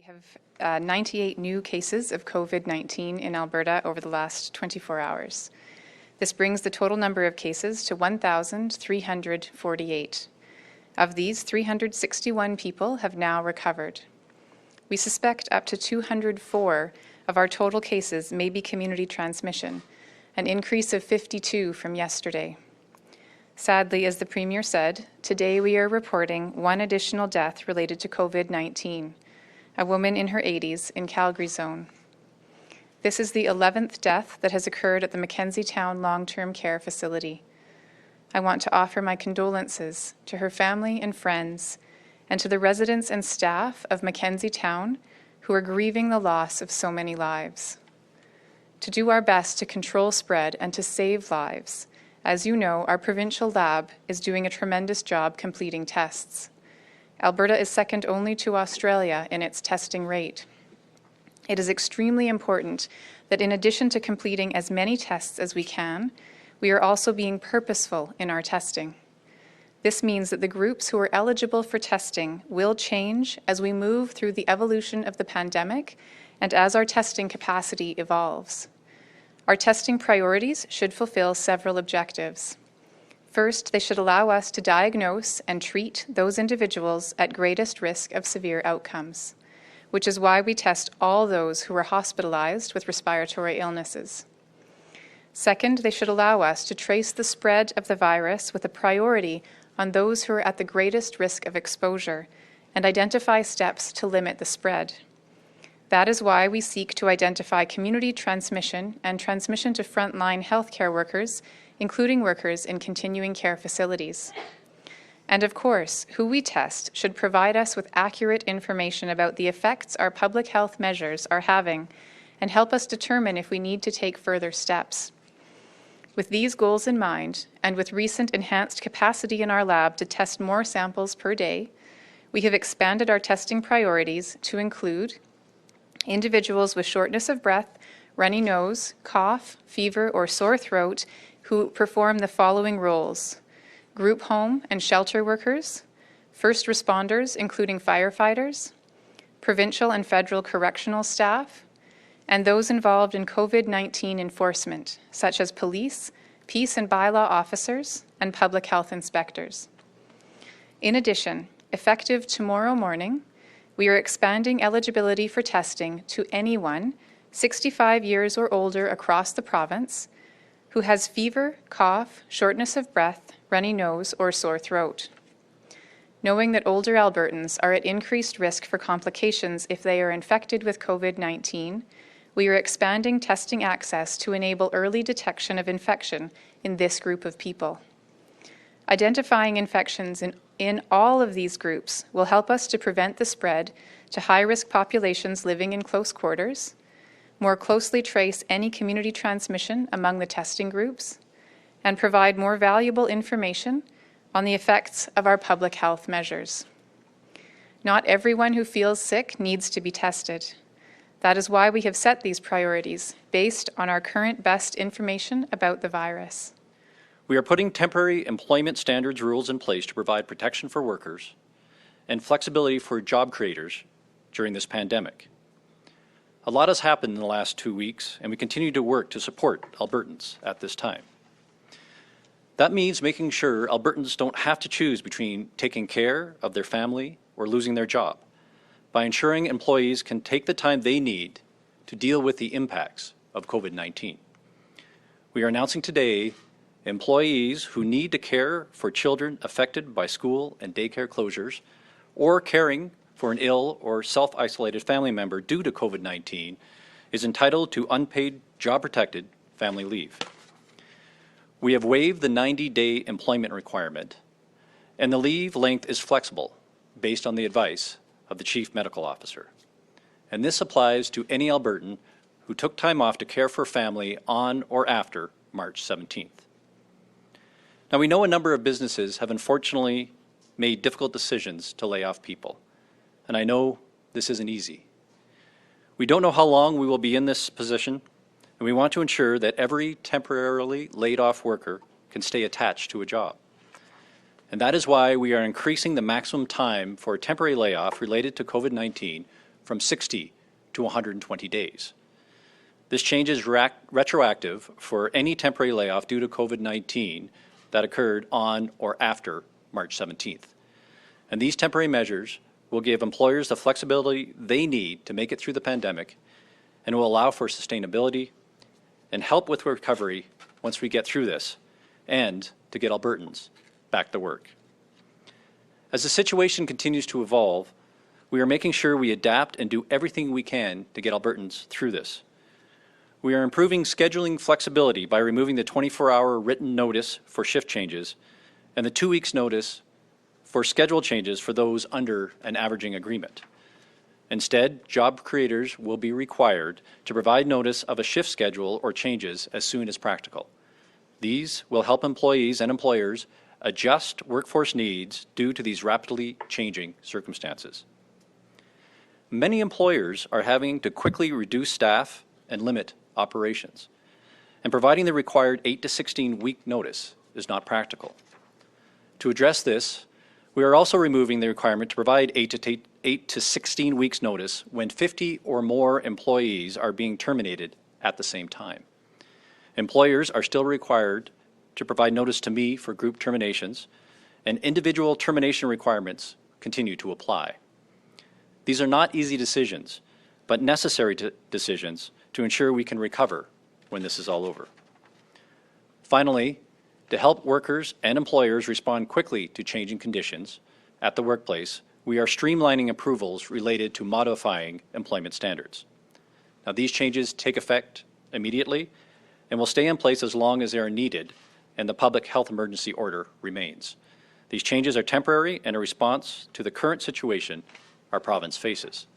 have 98 new cases of COVID-19 in Alberta over the last 24 hours. This brings the total number of cases to 1,348. Of these, 361 people have now recovered. We suspect up to 204 of our total cases may be community transmission, an increase of 52 from yesterday. Sadly, as the Premier said, today we are reporting one additional death related to COVID-19, a woman in her 80s in Calgary zone. This is the 11th death that has occurred at the Mackenzie Town Long-Term Care Facility. I want to offer my condolences to her family and friends and to the residents and staff of Mackenzie Town who are grieving the loss of so many lives. To do our best to control spread and to save lives, as you know, our provincial lab is doing a tremendous job completing tests. Alberta is second only to Australia in its testing rate. It is extremely important that in addition to completing as many tests as we can, we are also being purposeful in our testing. This means that the groups who are eligible for testing will change as we move through the evolution of the pandemic and as our testing capacity evolves. Our testing priorities should fulfill several objectives. First, they should allow us to diagnose and treat those individuals at greatest risk of severe outcomes, which is why we test all those who are hospitalized with respiratory illnesses. Second, they should allow us to trace the spread of the virus with a priority on those who are at the greatest risk of exposure and identify steps to limit the spread. That is why we seek to identify community transmission and transmission to frontline healthcare workers, including workers in continuing care facilities. And of course, who we test should provide us with accurate information about the effects our public health measures are having and help us determine if we need to take further steps. With these goals in mind, and with recent enhanced capacity in our lab to test more samples per day, we have expanded our testing priorities to include individuals with shortness of breath, runny nose, cough, fever, or sore throat who perform the following roles: group home and shelter workers, first responders including firefighters, provincial and federal correctional staff, and those involved in COVID-19 enforcement, such as police, peace and bylaw officers, and public health inspectors. In addition, effective tomorrow morning, we are expanding eligibility for testing to anyone 65 years or older across the province who has fever, cough, shortness of breath, runny nose, or sore throat. Knowing that older Albertans are at increased risk for complications if they are infected with COVID-19, we are expanding testing access to enable early detection of infection in this group of people. Identifying infections in all of these groups will help us to prevent the spread to high-risk populations living in close quarters, more closely trace any community transmission among the testing groups, and provide more valuable information on the effects of our public health measures. Not everyone who feels sick needs to be tested. That is why we have set these priorities based on our current best information about the virus. We are putting temporary employment standards rules in place to provide protection for workers and flexibility for job creators during this pandemic. A lot has happened in the last 2 weeks, and we continue to work to support Albertans at this time. That means making sure Albertans don't have to choose between taking care of their family or losing their job, by ensuring employees can take the time they need to deal with the impacts of COVID-19. We are announcing today employees who need to care for children affected by school and daycare closures or caring for an ill or self-isolated family member due to COVID-19 is entitled to unpaid job-protected family leave. We have waived the 90-day employment requirement, and the leave length is flexible based on the advice of the Chief Medical Officer. And this applies to any Albertan who took time off to care for family on or after March 17th. Now, we know a number of businesses have unfortunately made difficult decisions to lay off people, and I know this isn't easy. We don't know how long we will be in this position, and we want to ensure that every temporarily laid off worker can stay attached to a job. And that is why we are increasing the maximum time for a temporary layoff related to COVID-19 from 60 to 120 days. This change is retroactive for any temporary layoff due to COVID-19 that occurred on or after March 17th. And these temporary measures will give employers the flexibility they need to make it through the pandemic and will allow for sustainability and help with recovery once we get through this and to get Albertans back to work. As the situation continues to evolve, we are making sure we adapt and do everything we can to get Albertans through this. We are improving scheduling flexibility by removing the 24-hour written notice for shift changes and the 2 weeks notice for schedule changes for those under an averaging agreement. Instead, job creators will be required to provide notice of a shift schedule or changes as soon as practical. These will help employees and employers adjust workforce needs due to these rapidly changing circumstances. Many employers are having to quickly reduce staff and limit operations, and providing the required 8 to 16 week notice is not practical. To address this, we are also removing the requirement to provide 8 to 16 weeks notice when 50 or more employees are being terminated at the same time. Employers are still required to provide notice to me for group terminations, and individual termination requirements continue to apply. These are not easy decisions, but necessary decisions to ensure we can recover when this is all over. Finally, to help workers and employers respond quickly to changing conditions at the workplace, we are streamlining approvals related to modifying employment standards. Now, these changes take effect immediately and will stay in place as long as they are needed and the public health emergency order remains. These changes are temporary and a response to the current situation our province faces.